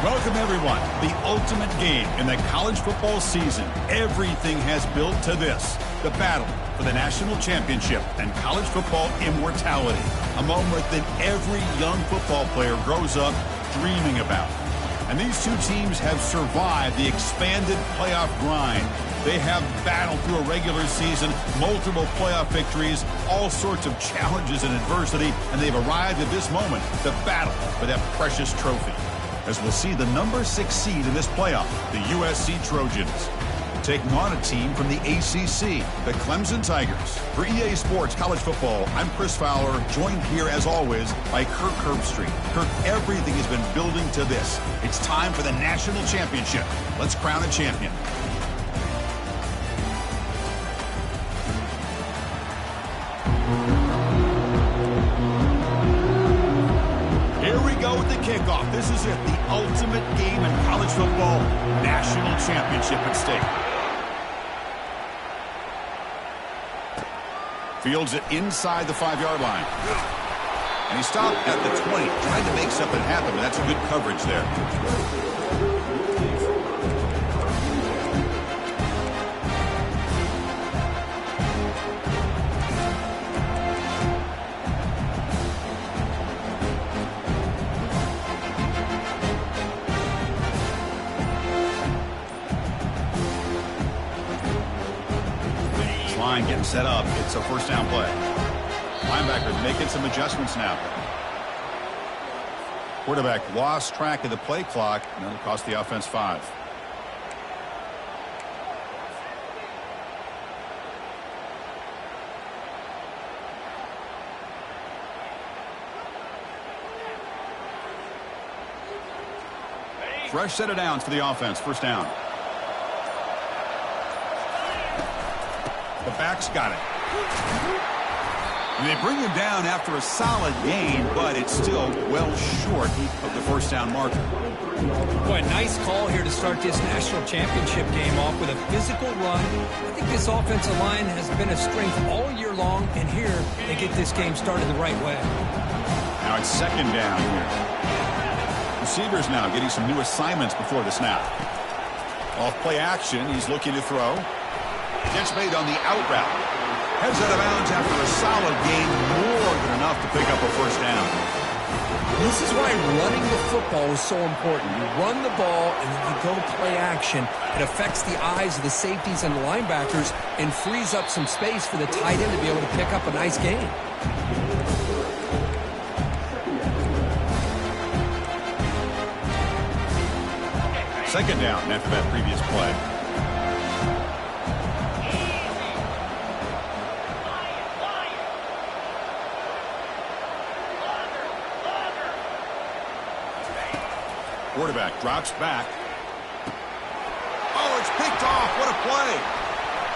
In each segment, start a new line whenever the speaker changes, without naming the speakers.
Welcome, everyone. The ultimate game in the college football season. Everything has built to this. The battle for the national championship and college football immortality. A moment that every young football player grows up dreaming about. And these two teams have survived the expanded playoff grind. They have battled through a regular season, multiple playoff victories, all sorts of challenges and adversity, and they've arrived at this moment, the battle for that precious trophy. As we'll see the number 6 seed in this playoff, the USC Trojans, taking on a team from the ACC, the Clemson Tigers. For EA Sports College Football, I'm Chris Fowler, joined here as always by Kirk Herbstreit. Kirk, everything has been building to this. It's time for the national championship. Let's crown a champion. Here we go with the kickoff. This is it, the ultimate game in college football, national championship at stake. Fields it inside the 5-yard line. And he stopped at the 20, trying to make something happen, but that's a good coverage there. Line getting set up. It's a first down play. Linebackers making some adjustments now. Quarterback lost track of the play clock, and that'll cost the offense 5. Fresh set of downs for the offense. First down. The back's got it. And they bring him down after a solid gain, but it's still well short of the first down marker.
Boy, nice call here to start this national championship game off with a physical run. I think this offensive line has been a strength all year long, and here they get this game started the right way.
Now it's second down here. Receivers now getting some new assignments before the snap. Off play action, he's looking to throw. Gets made on the out route. Heads out of bounds after a solid gain, more than enough to pick up a first down.
This is why running the football is so important. You run the ball and then you go play action. It affects the eyes of the safeties and the linebackers and frees up some space for the tight end to be able to pick up a nice gain.
Second down after that previous play. Quarterback drops back. Oh, it's picked off. What a play.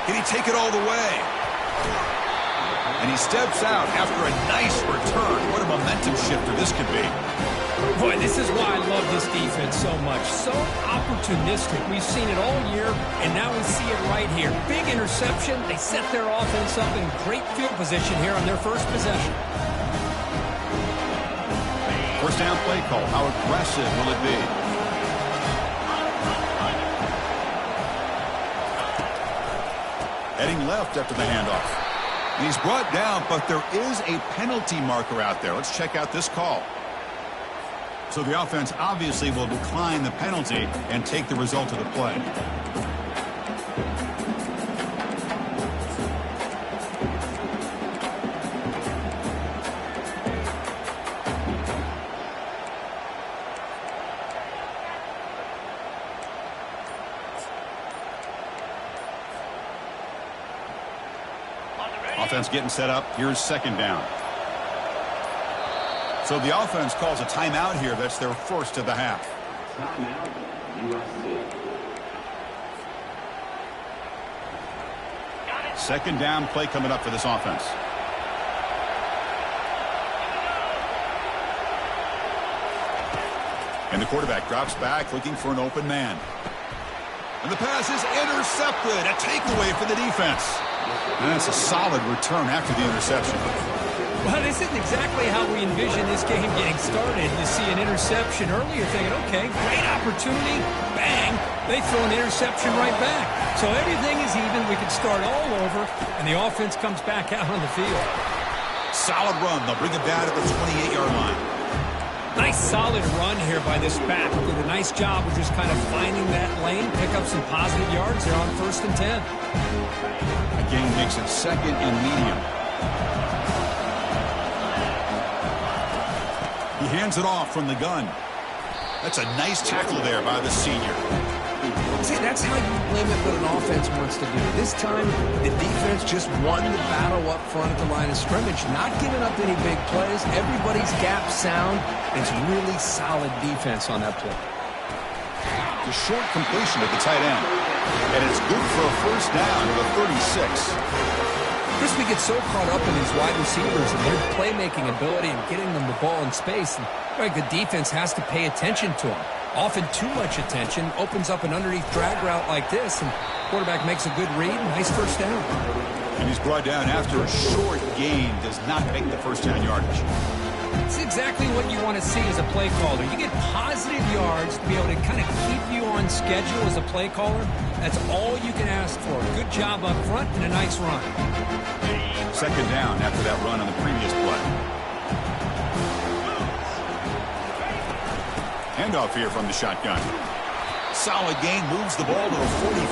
Can he take it all the way? And he steps out after a nice return. What a momentum shifter this could be.
Boy, this is why I love this defense so much. So opportunistic. We've seen it all year, and now we see it right here. Big interception. They set their offense up in great field position here on their first possession.
First down play call. How aggressive will it be? Heading left after the handoff. And he's brought down, but there is a penalty marker out there. Let's check out this call. So the offense obviously will decline the penalty and take the result of the play. Offense getting set up. Here's second down. So the offense calls a timeout here. That's their first of the half. Second down play coming up for this offense. And the quarterback drops back looking for an open man. And the pass is intercepted. A takeaway for the defense. And that's a solid return after the interception.
Well, this isn't exactly how we envision this game getting started. You see an interception early, you're thinking, okay, great opportunity, bang, they throw an interception right back. So everything is even, we could start all over, and the offense comes back out on the field.
Solid run, they'll bring it down at the 28-yard line.
Nice solid run here by this back. Did a nice job of just kind of finding that lane, pick up some positive yards there on 1st and 10.
A gain makes it 2nd and medium. He hands it off from the gun. That's a nice tackle there by the senior.
See, that's how you limit what an offense wants to do. This time, the defense just won the battle up front at the line of scrimmage, not giving up any big plays. Everybody's gap sound. It's really solid defense on that play.
The short completion at the tight end. And it's good for a first down at the 36.
Crispy gets so caught up in these wide receivers and their playmaking ability and getting them the ball in space. And the defense has to pay attention to them. Often too much attention, opens up an underneath drag route like this, and quarterback makes a good read. Nice first down.
And he's brought down after a short gain, does not make the first down yardage.
It's exactly what you want to see as a play caller. You get positive yards to be able to kind of keep you on schedule as a play caller. That's all you can ask for. Good job up front and a nice run.
2nd down after that run on the previous play. Handoff here from the shotgun. Solid gain, moves the ball to the 43.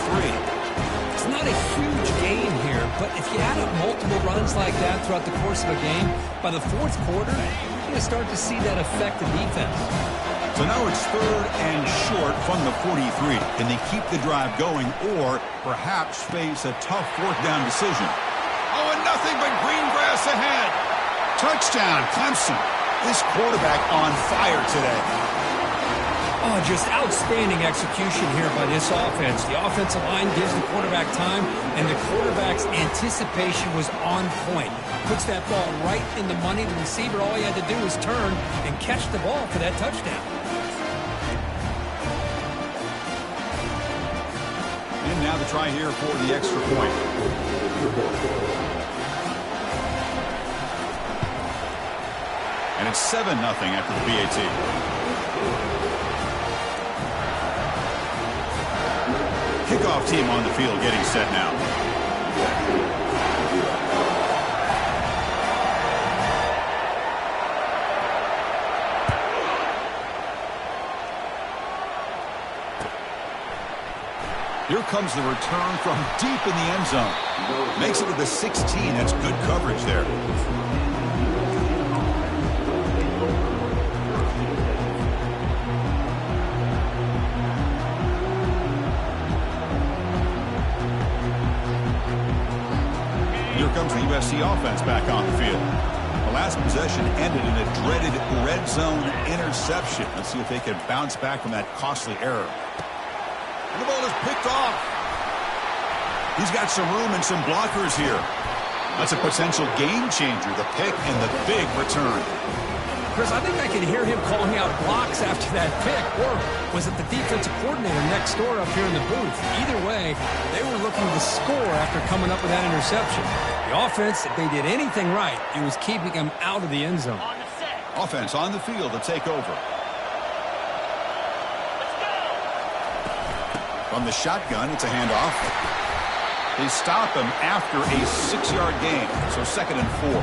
It's not a huge gain here, but if you add up multiple runs like that throughout the course of a game, by the 4th quarter, you're going to start to see that affect the defense.
So now it's 3rd and short from the 43. Can they keep the drive going or perhaps face a tough 4th down decision? Oh, and nothing but green grass ahead. Touchdown, Clemson. This quarterback on fire today.
Oh, just outstanding execution here by this offense. The offensive line gives the quarterback time, and the quarterback's anticipation was on point. Puts that ball right in the money. The receiver, all he had to do was turn and catch the ball for that touchdown.
And now the try here for the extra point. And it's 7-0 after the PAT. Kickoff team on the field getting set now. Here comes the return from deep in the end zone. Makes it to the 16. That's good coverage there. Here comes the USC offense back on the field. The last possession ended in a dreaded red zone interception. Let's see if they can bounce back from that costly error. And the ball is picked off. He's got some room and some blockers here. That's a potential game changer, the pick and the big return.
Chris, I think I can hear him calling out blocks after that pick. Or was it the defensive coordinator next door up here in the booth? Either way, they were looking to score after coming up with that interception. The offense, if they did anything right, it was keeping them out of the end zone.
Offense on the field to take over. From the shotgun, it's a handoff. They stop him after a 6-yard gain, so 2nd and 4.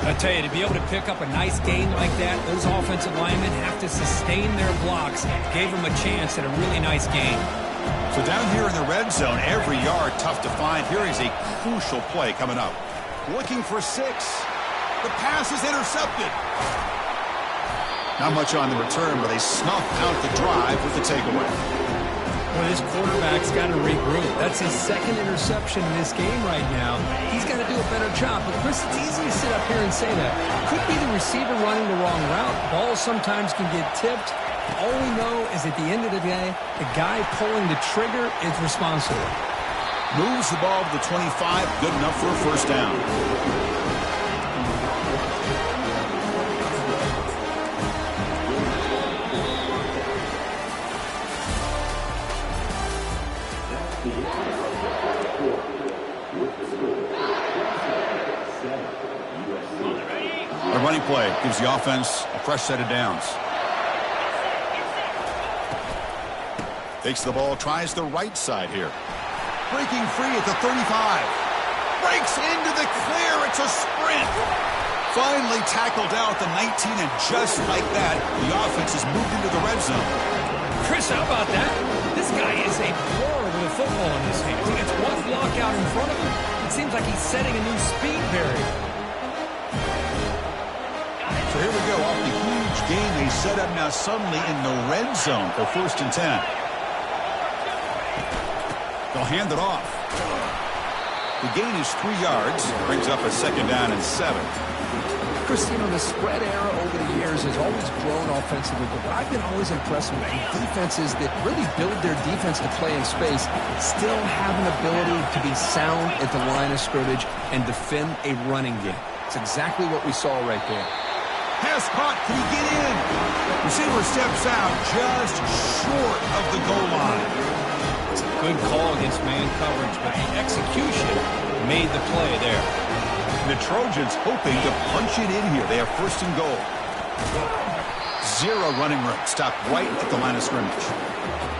I tell you, to be able to pick up a nice gain like that, those offensive linemen have to sustain their blocks. Gave them a chance at a really nice gain.
So down here in the red zone, every yard tough to find. Here is a crucial play coming up. Looking for 6. The pass is intercepted. Not much on the return, but they snuff out the drive with the takeaway.
Well, this quarterback's got to regroup. That's his 2nd interception in this game right now. He's got to do a better job. But, Chris, it's easy to sit up here and say that. Could be the receiver running the wrong route. Balls sometimes can get tipped. All we know is at the end of the day, the guy pulling the trigger is responsible.
Moves the ball to the 25. Good enough for a first down. The running play gives the offense a fresh set of downs. Takes the ball, tries the right side here. Breaking free at the 35. Breaks into the clear. It's a sprint. Finally tackled out at the 19, and just like that, the offense has moved into the red zone.
Chris, how about that? This guy is a pro with a football in his hands. He gets one block out in front of him. It seems like he's setting a new speed barrier.
So here we go, off the huge gain they set up now suddenly in the red zone for 1st and 10. They'll hand it off. The gain is 3 yards, brings up a 2nd down and 7.
Chris, you know, the spread era over the years has always grown offensively, but I've been always impressed with defenses that really build their defense to play in space, still have an ability to be sound at the line of scrimmage and defend a running game. It's exactly what we saw right there.
Pass caught. Can he get in? Receiver steps out just short of the goal line.
It's a good call against man coverage, but the execution made the play there.
The Trojans hoping to punch it in here. They have 1st and goal. 0 running room. Stopped right at the line of scrimmage.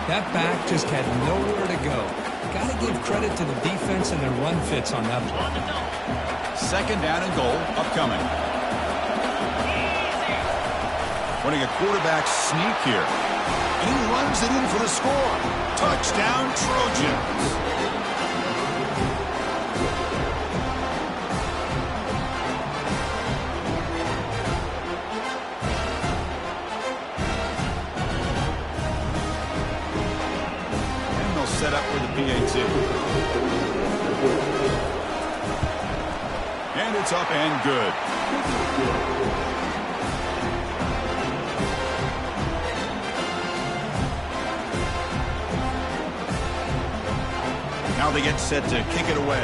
That back just had nowhere to go. Got to give credit to the defense and their run fits on that play.
2nd down and goal upcoming. Running a quarterback sneak here. And he runs it in for the score. Touchdown, Trojans. Set up for the PAT. And it's up and good. Now they get set to kick it away.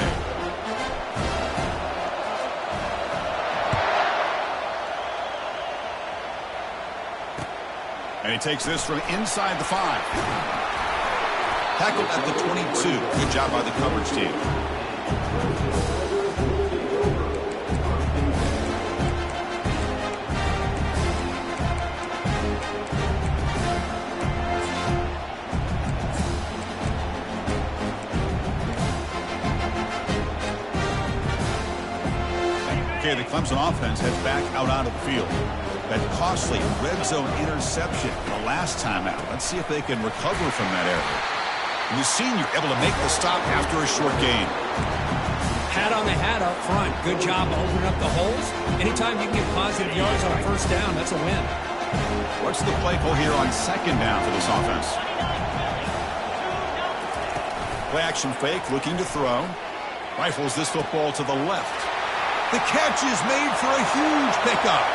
And he takes this from inside the 5. Tackled at the 22. Good job by the coverage team. Okay, the Clemson offense heads back out onto the field. That costly red zone interception the last time out. Let's see if they can recover from that error. And the senior able to make the stop after a short gain.
Hat on the hat up front. Good job opening up the holes. Anytime you can get positive yards on a 1st down, that's a win.
What's the play call here on 2nd down for this offense? Play action fake, looking to throw. Rifles this football to the left. The catch is made for a huge pickup.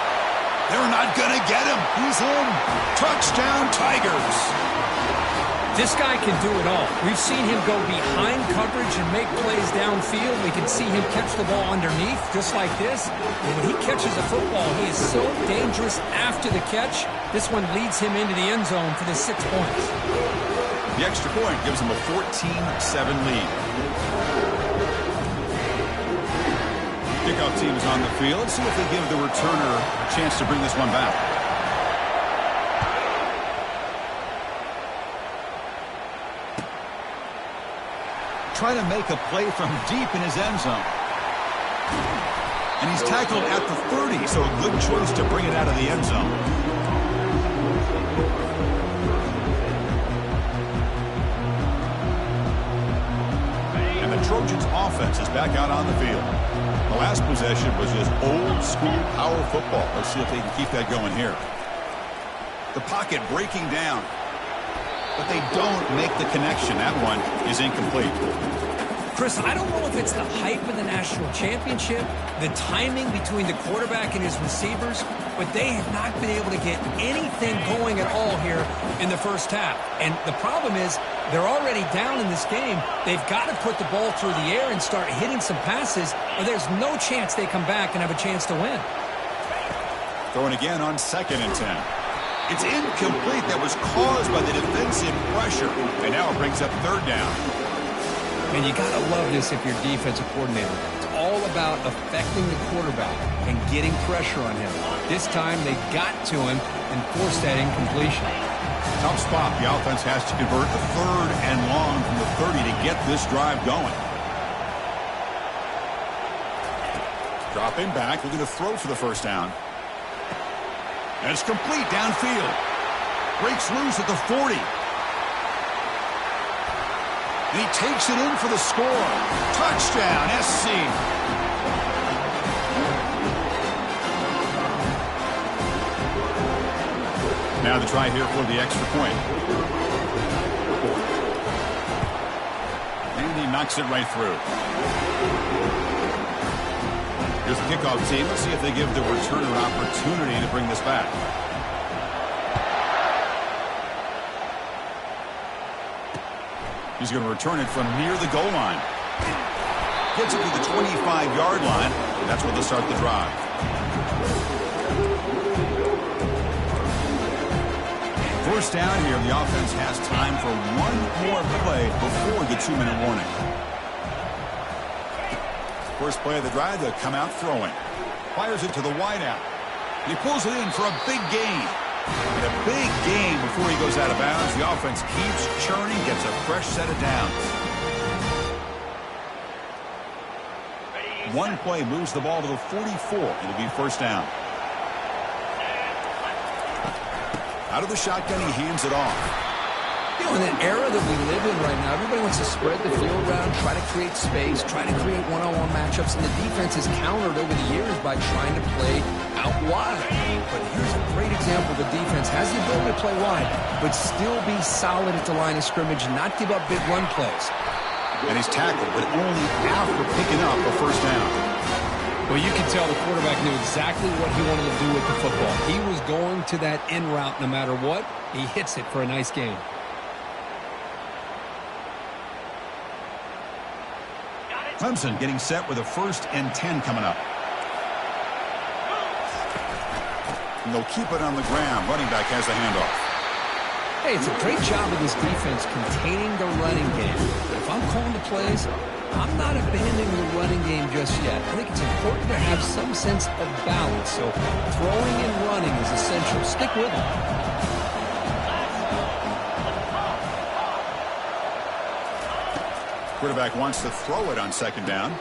They're not going to get him. He's in. Touchdown, Tigers.
This guy can do it all. We've seen him go behind coverage and make plays downfield. We can see him catch the ball underneath, just like this. And when he catches a football, he is so dangerous after the catch. This one leads him into the end zone for the 6 points.
The extra point gives him a 14-7 lead. Kickoff team is on the field. Let's see if they give the returner a chance to bring this one back. Trying to make a play from deep in his end zone. And he's tackled at the 30, so a good choice to bring it out of the end zone. And the Trojans offense is back out on the field. The last possession was just old school power football. Let's see if they can keep that going here. The pocket breaking down. But they don't make the connection. That one is incomplete.
Chris, I don't know if it's the hype of the national championship, the timing between the quarterback and his receivers, but they have not been able to get anything going at all here in the 1st half. And the problem is they're already down in this game. They've got to put the ball through the air and start hitting some passes, or there's no chance they come back and have a chance to win.
Throwing again on 2nd and 10. It's incomplete. That was caused by the defensive pressure. And now it brings up 3rd down.
And you got to love this if you're defensive coordinator. It's all about affecting the quarterback and getting pressure on him. This time they got to him and forced that incompletion.
Tough spot. The offense has to convert a 3rd and long from the 30 to get this drive going. Dropping back, looking to throw for the first down. And it's complete downfield. Breaks loose at the 40. And he takes it in for the score. Touchdown, SC. Now the try here for the extra point. And he knocks it right through. Here's the kickoff team. Let's see if they give the returner an opportunity to bring this back. He's going to return it from near the goal line. Gets it to the 25-yard line. That's where they'll start the drive. First down here, the offense has time for one more play before the 2-minute warning. First play of the drive, they'll come out throwing. Fires it to the wideout. And he pulls it in for a big gain. And a big gain before he goes out of bounds. The offense keeps churning, gets a fresh set of downs. One play moves the ball to the 44. It'll be first down. Out of the shotgun, he hands it off.
You know, in an era that we live in right now, everybody wants to spread the field around, try to create space, try to create one-on-one matchups, and the defense has countered over the years by trying to play out wide. But here's a great example. The defense has the ability to play wide, but still be solid at the line of scrimmage and not give up big run plays.
And he's tackled, but only after picking up a first down.
Well, you can tell the quarterback knew exactly what he wanted to do with the football. He was going to that in route no matter what. He hits it for a nice gain.
Clemson getting set with a 1st and 10 coming up. And they'll keep it on the ground. Running back has the handoff.
Hey, it's a great job of this defense containing the running game. But if I'm calling the plays, I'm not abandoning the running game just yet. I think it's important to have some sense of balance. So throwing and running is essential. Stick with it.
Quarterback wants to throw it on 2nd down.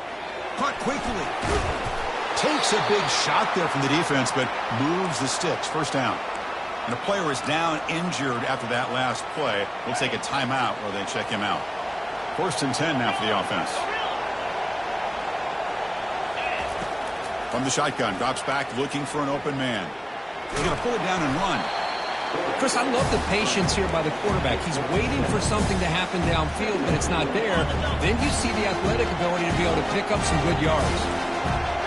Caught quickly. Takes a big shot there from the defense, but moves the sticks. First down. And the player is down injured after that last play. We'll take a timeout while they check him out. 1st and 10 now for the offense. From the shotgun, drops back looking for an open man. He's going to pull it down and run.
Chris, I love the patience here by the quarterback. He's waiting for something to happen downfield, but it's not there. Then you see the athletic ability to be able to pick up some good yards.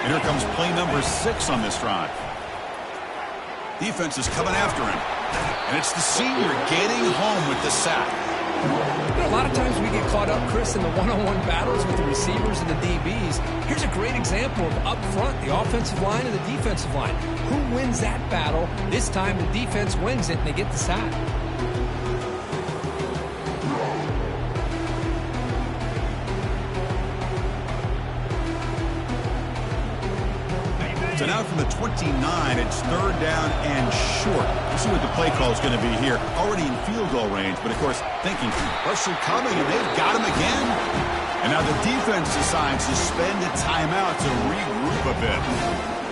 And here comes play number 6 on this drive. Defense is coming after him. And it's the senior getting home with the sack.
You know, a lot of times we get caught up, Chris, in the one-on-one battles with the receivers and the DBs. Here's a great example of up front, the offensive line and the defensive line. Who wins that battle? This time the defense wins it and they get the sack.
So now from the 29, it's 3rd down and short. We'll see what the play call is going to be here. Already in field goal range, but of course thinking pressure coming, and they've got him again. And now the defense decides to spend a timeout to regroup a bit.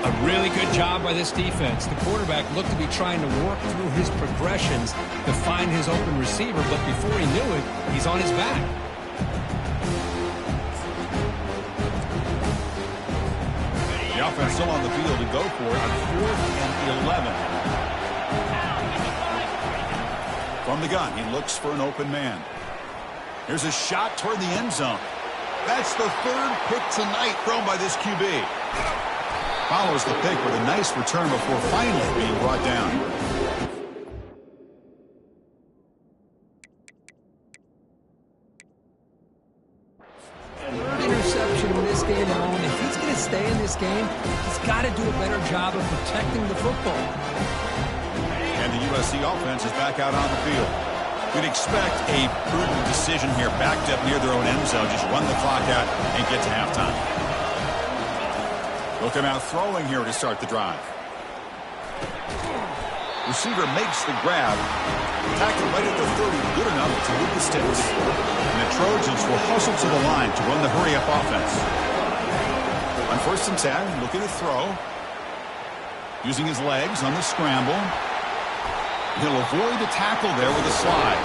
A really good job by this defense. The quarterback looked to be trying to work through his progressions to find his open receiver, but before he knew it, he's on his back.
The offense still on the field to go for it on 4th and 11. From the gun, he looks for an open man. Here's a shot toward the end zone. That's the 3rd pick tonight thrown by this QB. Follows the pick with a nice return before finally being brought down.
Game alone. If he's going to stay in this game, he's got to do a better job of protecting the football.
And the USC offense is back out on the field. We'd expect a prudent decision here, backed up near their own end zone. Just run the clock out and get to halftime. They'll come out throwing here to start the drive. Receiver makes the grab. Tackle right at the 30, good enough to move the sticks. And the Trojans will hustle to the line to run the hurry-up offense. On 1st and 10, looking to throw. Using his legs on the scramble. He'll avoid the tackle there with a slide.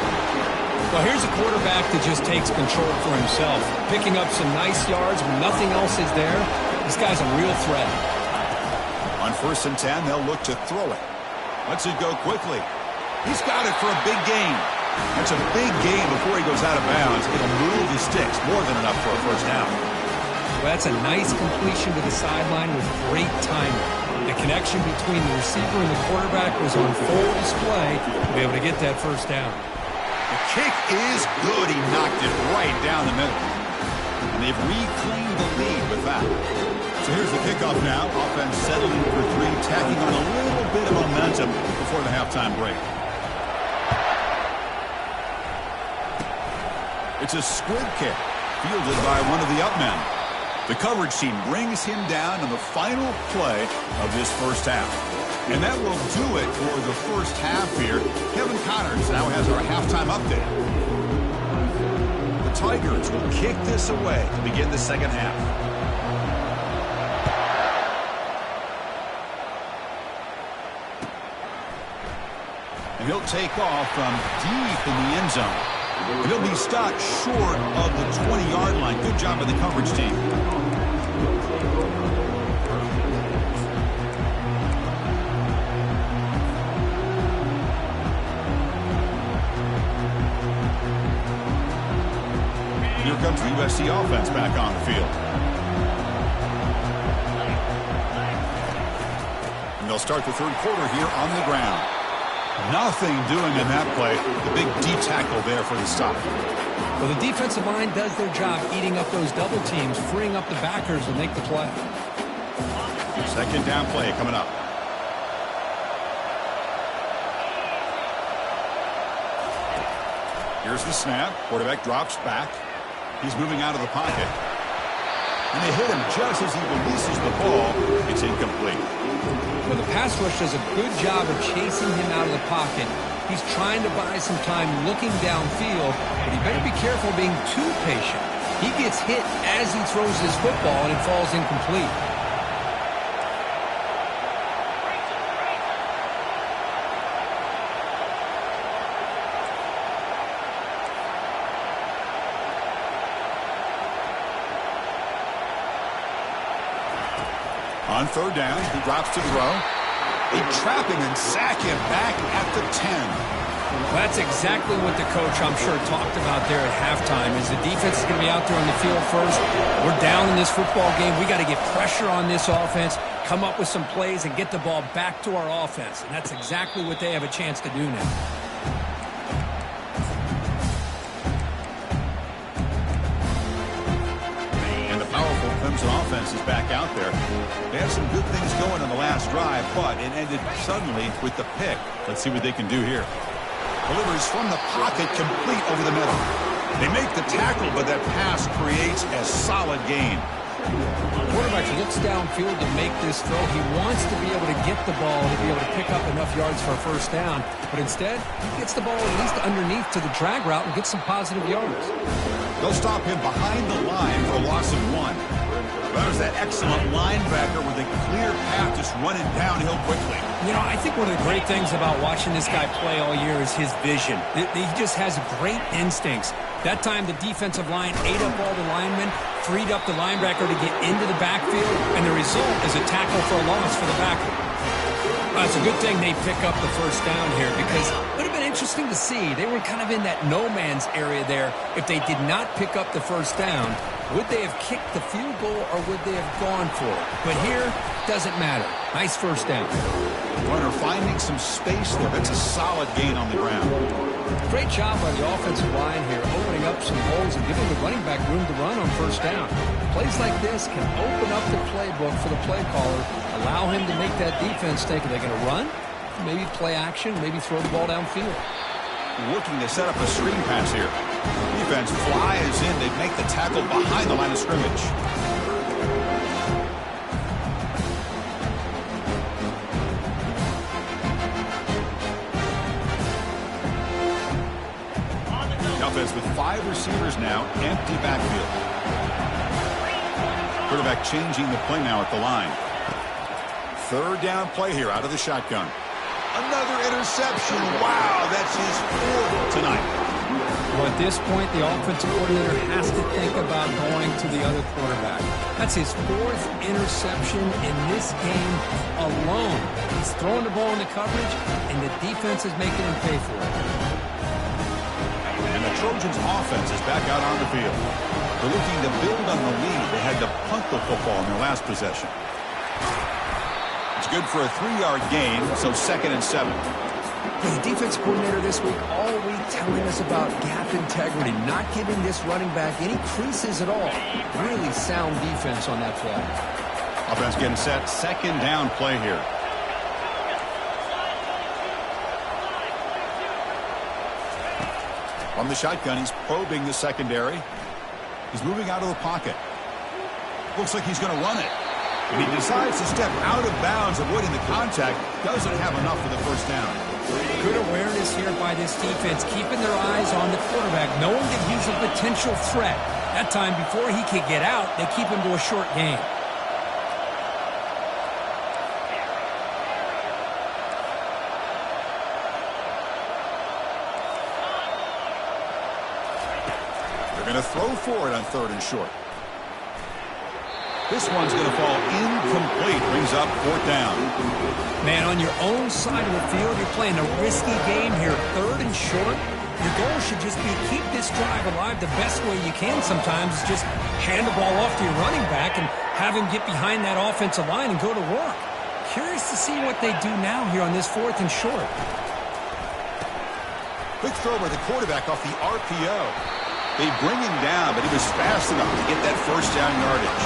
Well, here's a quarterback that just takes control for himself. Picking up some nice yards when nothing else is there. This guy's a real threat.
On 1st and 10, they'll look to throw it. Lets it go quickly. He's got it for a big gain. That's a big gain before he goes out of bounds. It'll move the sticks, more than enough for a first down.
Well, that's a nice completion to the sideline with great timing. The connection between the receiver and the quarterback was on full display to be able to get that first down.
The kick is good. He knocked it right down the middle. And they've reclaimed the lead with that. So here's the kickoff now. Offense settling for 3, tacking on a little bit of momentum before the halftime break. It's a squib kick, fielded by one of the up men. The coverage team brings him down on the final play of this first half. And that will do it for the first half here. Kevin Connors now has our halftime update. The Tigers will kick this away to begin the second half. And he'll take off from deep in the end zone. And he'll be stopped short of the 20-yard line. Good job by the coverage team. And here comes the USC offense back on the field. And they'll start the third quarter here on the ground. Nothing doing in that play. The big D tackle there for the stop.
Well, the defensive line does their job eating up those double teams, freeing up the backers to make the play.
Second down play coming up. Here's the snap. Quarterback drops back. He's moving out of the pocket. And they hit him just as he releases the ball. It's incomplete.
Well, the pass rush does a good job of chasing him out of the pocket. He's trying to buy some time looking downfield, but he better be careful being too patient. He gets hit as he throws his football, and it falls incomplete.
On third down, he drops to throw. They trap him and sack him back at the 10.
That's exactly what the coach, I'm sure, talked about there at halftime, is the defense is going to be out there on the field first. We're down in this football game. We got to get pressure on this offense, come up with some plays, and get the ball back to our offense. And that's exactly what they have a chance to do now.
Clemson offense is back out there. They had some good things going on the last drive, but it ended suddenly with the pick. Let's see what they can do here. Delivers from the pocket, complete over the middle. They make the tackle, but that pass creates a solid gain.
The quarterback looks downfield to make this throw. He wants to be able to get the ball to be able to pick up enough yards for a first down, but instead, he gets the ball at least underneath to the drag route and gets some positive yards.
They'll stop him behind the line for a loss of 1. There's that excellent linebacker with a clear path just running downhill quickly.
You know, I think one of the great things about watching this guy play all year is his vision. He just has great instincts. That time, the defensive line ate up all the linemen, freed up the linebacker to get into the backfield, and the result is a tackle for a loss for the backer. It's a good thing they pick up the first down here because it would have been interesting to see. They were kind of in that no man's area there. If they did not pick up the first down, would they have kicked the field goal or would they have gone for it? But here, doesn't matter. Nice first down.
Runner finding some space there. That's a solid gain on the ground.
Great job by the offensive line here, opening up some holes and giving the running back room to run on first down. Plays like this can open up the playbook for the play caller, allow him to make that defense think, are they going to run? Maybe play action, maybe throw the ball downfield.
Looking to set up a screen pass here. Defense flies in. They make the tackle behind the line of scrimmage. 5 receivers now, empty backfield. Quarterback changing the play now at the line. Third down play here out of the shotgun. Another interception. Wow, that's his 4th tonight.
Well, at this point, the offensive coordinator has to think about going to the other quarterback. That's his 4th interception in this game alone. He's throwing the ball in the coverage, and the defense is making him pay for it.
And the Trojans' offense is back out on the field. They're looking to build on the lead. They had to punt the football in their last possession. It's good for a 3-yard gain, so 2nd and 7.
The defense coordinator this week, all week telling us about gap integrity, not giving this running back any creases at all. Really sound defense on that play.
Offense getting set. 2nd down play here. From the shotgun, he's probing the secondary. He's moving out of the pocket. Looks like he's going to run it. And he decides to step out of bounds, avoiding the contact. Doesn't have enough for the first down.
Good awareness here by this defense, keeping their eyes on the quarterback, knowing that he's a potential threat. That time, before he could get out, they keep him to a short game.
They're going to throw for it on 3rd and short. This one's going to fall incomplete. Brings up 4th down.
Man, on your own side of the field, you're playing a risky game here. 3rd and short. Your goal should just be keep this drive alive the best way you can sometimes. Is just hand the ball off to your running back and have him get behind that offensive line and go to work. Curious to see what they do now here on this 4th and short.
Quick throw by the quarterback off the RPO. They bring him down, but he was fast enough to get that 1st down yardage.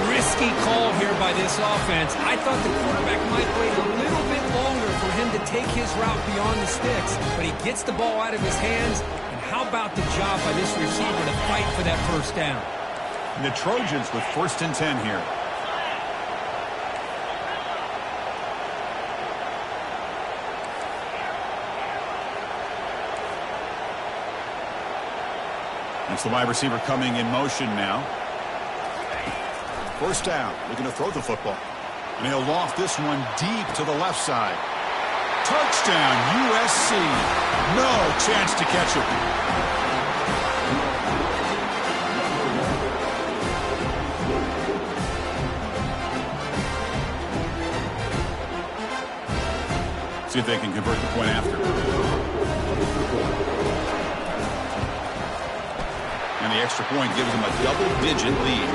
Risky call here by this offense. I thought the quarterback might wait a little bit longer for him to take his route beyond the sticks, but he gets the ball out of his hands. And how about the job by this receiver to fight for that 1st down?
And the Trojans with 1st and 10 here. That's the wide receiver coming in motion now. 1st down, looking to throw the football. And he'll loft this one deep to the left side. Touchdown, USC. No chance to catch it. See if they can convert the point after. And the extra point gives them a double-digit lead.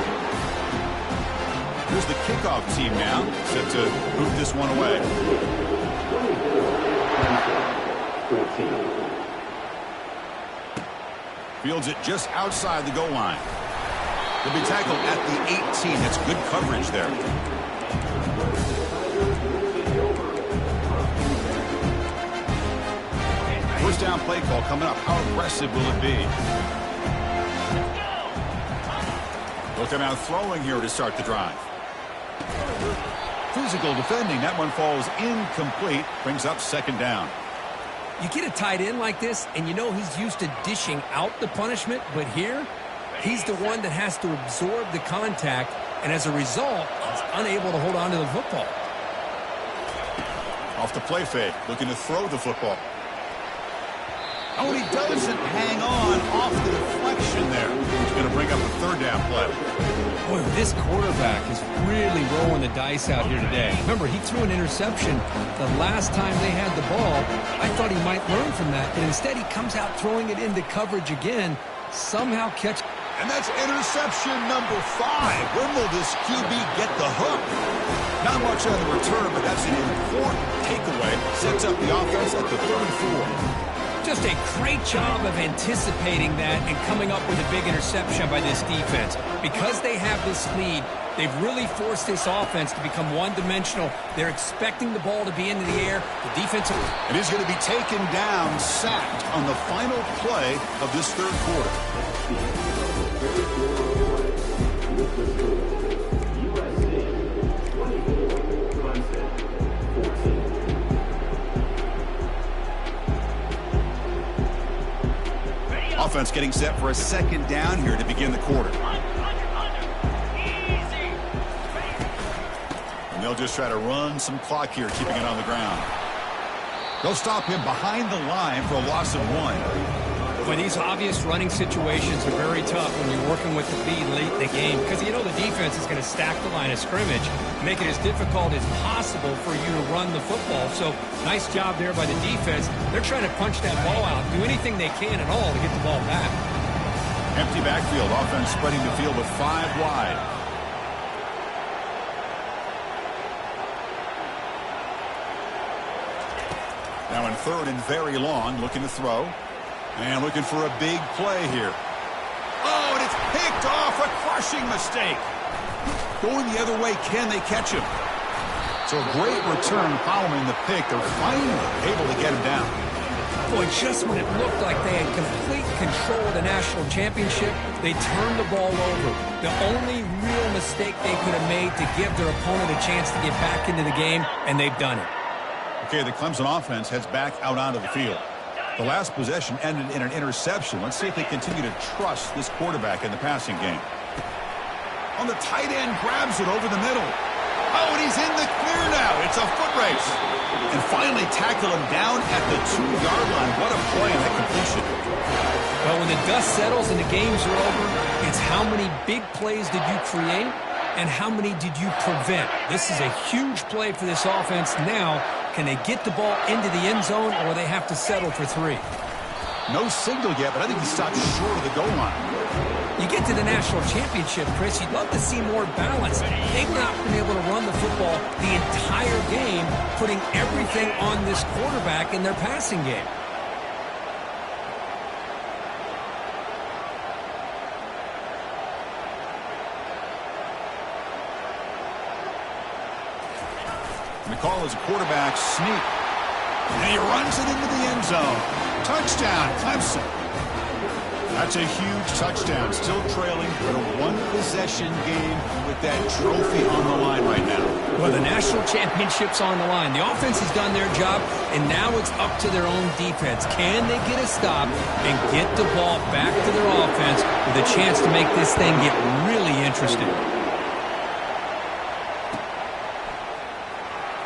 Here's the kickoff team now, set to boot this one away. Fields it just outside the goal line. They'll be tackled at the 18. That's good coverage there. First down play call coming up. How aggressive will it be? Looking out throwing here to start the drive. Physical defending. That one falls incomplete. Brings up 2nd down.
You get a tight end like this, and you know he's used to dishing out the punishment, but here, he's the one that has to absorb the contact, and as a result, he's unable to hold on to the football.
Off the play fake, looking to throw the football. Oh, and he doesn't hang on off the deflection there. He's going to bring up a 3rd down play.
Boy, this quarterback is really rolling the dice out here today. Remember, he threw an interception the last time they had the ball. I thought he might learn from that, but instead he comes out throwing it into coverage again, somehow catch.
And that's interception number 5. When will this QB get the hook? Not much on the return, but that's an important takeaway. Sets up the offense at the 34.
Just a great job of anticipating that and coming up with a big interception by this defense. Because they have this lead, they've really forced this offense to become one-dimensional. They're expecting the ball to be into the air. The defense...
And he's going to be taken down, sacked on the final play of this 3rd quarter. offense getting set for a second down here to begin the quarter. And they'll just try to run some clock here, keeping it on the ground. They'll stop him behind the line for a loss of 1.
Well, these obvious running situations are very tough when you're working with the lead late in the game because you know the defense is going to stack the line of scrimmage, make it as difficult as possible for you to run the football. So nice job there by the defense. They're trying to punch that ball out, do anything they can at all to get the ball back.
Empty backfield, offense spreading the field with 5 wide. Now in third and very long, looking to throw. And looking for a big play here. Oh, and it's picked off. A crushing mistake. Going the other way, can they catch him? So a great return following the pick. They're finally able to get him down.
Boy, just when it looked like they had complete control of the national championship, they turned the ball over. The only real mistake they could have made to give their opponent a chance to get back into the game, and they've done it.
Okay, the Clemson offense heads back out onto the field. The last possession ended in an interception. Let's see if they continue to trust this quarterback in the passing game. On the tight end, grabs it over the middle. Oh, and he's in the clear now. It's a foot race. And finally tackle him down at the 2-yard line. What a play on that completion.
Well, when the dust settles and the games are over, it's how many big plays did you create and how many did you prevent. This is a huge play for this offense now. Can they get the ball into the end zone, or they have to settle for 3?
No signal yet, but I think he stopped short of the goal line.
You get to the national championship, Chris, you'd love to see more balance. They've not been able to run the football the entire game, putting everything on this quarterback in their passing game.
And the call is a quarterback sneak. And he runs it into the end zone. Touchdown, Clemson. That's a huge touchdown. Still trailing for a one-possession game with that trophy on the line right now.
Well, the national championship's on the line. The offense has done their job, and now it's up to their own defense. Can they get a stop and get the ball back to their offense with a chance to make this thing get really interesting?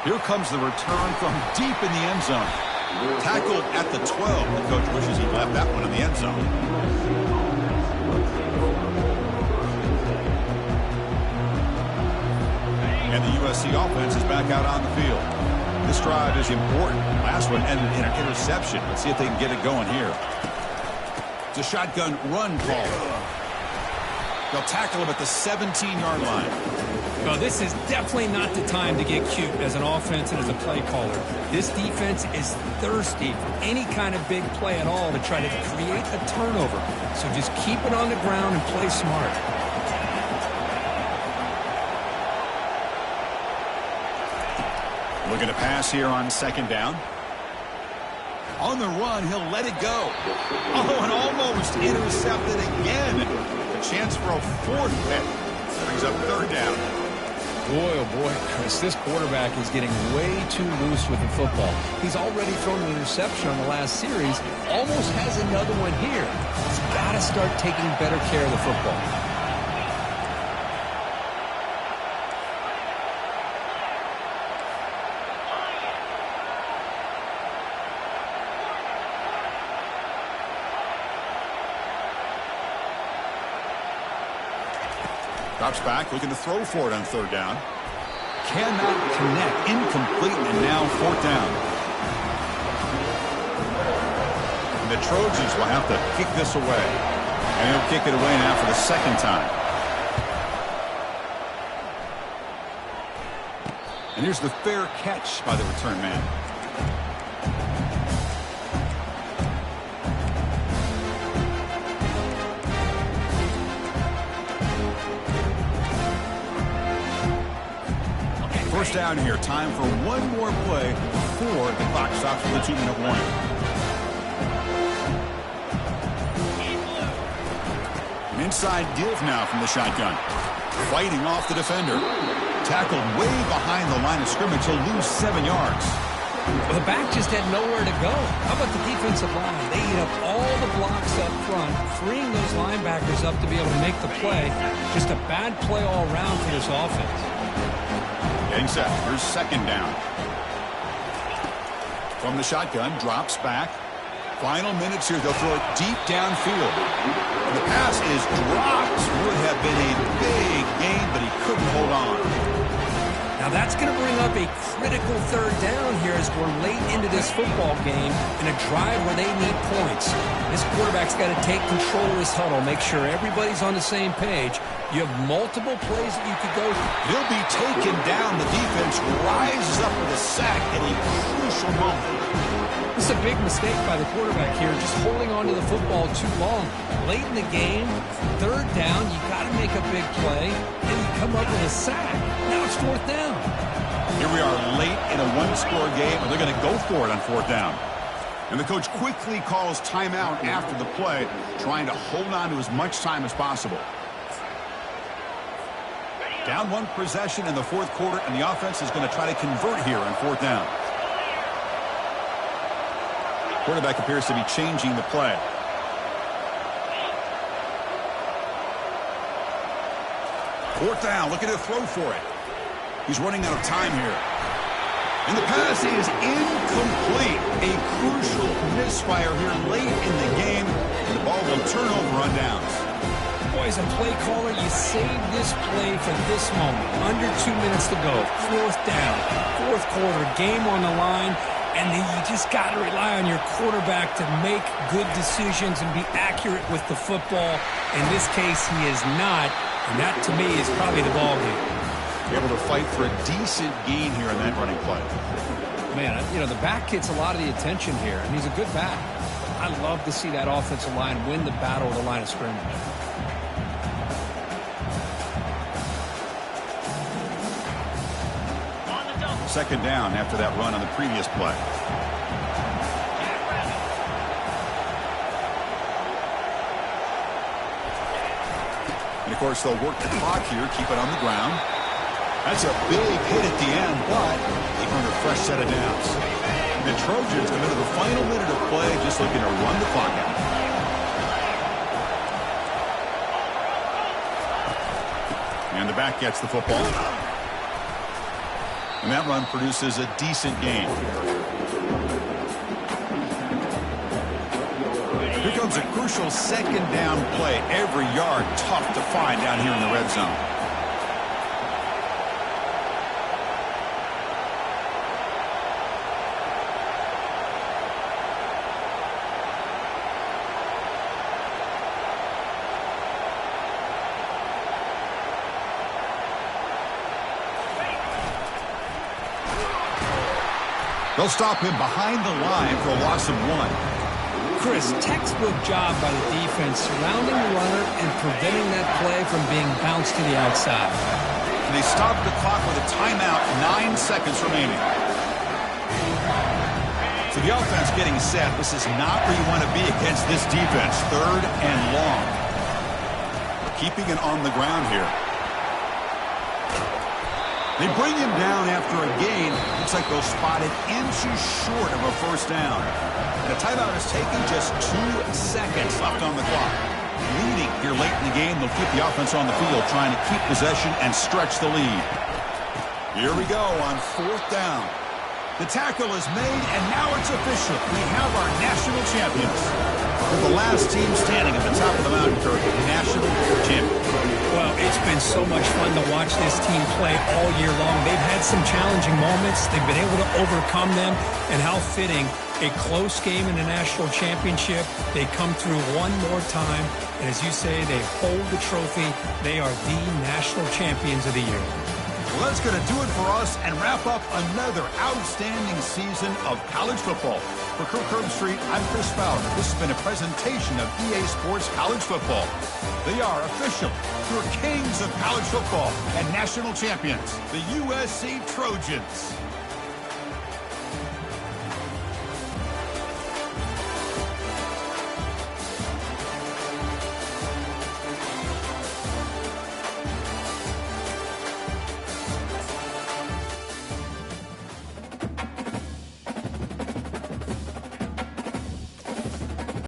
Here comes the return from deep in the end zone. Tackled at the 12. The coach wishes he left that one in the end zone. And the USC offense is back out on the field. This drive is important. Last one ended in an interception. Let's see if they can get it going here. It's a shotgun run call. They'll tackle him at the 17-yard line.
Well, this is definitely not the time to get cute as an offense and as a play caller. This defense is thirsty for any kind of big play at all to try to create a turnover. So just keep it on the ground and play smart.
Looking to pass here on second down. On the run, he'll let it go. Oh, and almost intercepted again. A chance for a 4th pick. Brings up 3rd down.
Boy, oh boy, Chris, this quarterback is getting way too loose with the football. He's already thrown an interception on the last series, almost has another one here. He's got to start taking better care of the football.
Drops back, looking to throw for it on 3rd down. Cannot connect, incomplete, and now 4th down. And the Trojans will have to kick this away. And he'll kick it away now for the 2nd time. And here's the fair catch by the return man. First down here. Time for one more play before the clock stops with a 2-minute warning. An inside give now from the shotgun. Fighting off the defender. Tackled way behind the line of scrimmage. He'll lose 7 yards.
Well, the back just had nowhere to go. How about the defensive line? They eat up all the blocks up front, freeing those linebackers up to be able to make the play. Just a bad play all around for this offense.
Getting set. Here's second down. From the shotgun, drops back. Final minutes here. They'll throw it deep downfield. And the pass is dropped. Would have been a big gain, but he couldn't hold on.
Now that's going to bring up a critical third down here as we're late into this football game in a drive where they need points. This quarterback's got to take control of this huddle, make sure everybody's on the same page. You have multiple plays that you could go through.
He'll be taken down. The defense rises up with a sack at a crucial moment.
This is a big mistake by the quarterback here, just holding on to the football too long. Late in the game, third down, you got to make a big play, and you come up with a sack. Now it's fourth down.
Here we are late in a one-score game, and they're going to go for it on fourth down. And the coach quickly calls timeout after the play, trying to hold on to as much time as possible. Down one possession in the fourth quarter, and the offense is going to try to convert here on fourth down. Quarterback appears to be changing the play. Fourth down, looking to throw for it. He's running out of time here. And the pass is incomplete. A crucial misfire here late in the game. And the ball will turn over on downs.
Boy, as a play caller, you save this play for this moment. Under 2 minutes to go. Fourth down. Fourth quarter. Game on the line. And then you just got to rely on your quarterback to make good decisions and be accurate with the football. In this case, he is not. And that, to me, is probably the ball game.
Able to fight for a decent gain here in that running play.
Man, you know, the back gets a lot of the attention here, and he's a good back. I love to see that offensive line win the battle of the line of scrimmage.
Second down after that run on the previous play. And, of course, they'll work the clock here, keep it on the ground. That's a big hit at the end, but they earn a fresh set of downs. The Trojans come into the final minute of play just looking to run the clock out. And the back gets the football. And that run produces a decent gain. Here comes a crucial second down play. Every yard tough to find down here in the red zone. They'll stop him behind the line for a loss of 1.
Chris, textbook job by the defense surrounding the runner and preventing that play from being bounced to the outside.
And they stop the clock with a timeout, 9 seconds remaining. So the offense getting set. This is not where you want to be against this defense. Third and long. Keeping it on the ground here. They bring him down after a gain. Looks like they'll spot it inches short of a first down. And a timeout is taken, just 2 seconds left on the clock. Leading here late in the game, they'll keep the offense on the field, trying to keep possession and stretch the lead. Here we go on fourth down. The tackle is made, and now it's official. We have our national champions. We're the last team standing at the top of the mountain, Kirk, national champions.
Well, it's been so much fun to watch this team play all year long. They've had some challenging moments. They've been able to overcome them. And how fitting, a close game in the national championship. They come through one more time. And as you say, they hold the trophy. They are the national champions of the year.
Well, that's going to do it for us and wrap up another outstanding season of college football. For Kirk Herbstreit, I'm Chris Fowler. This has been a presentation of EA Sports College Football. They are official, your kings of college football and national champions, the USC Trojans.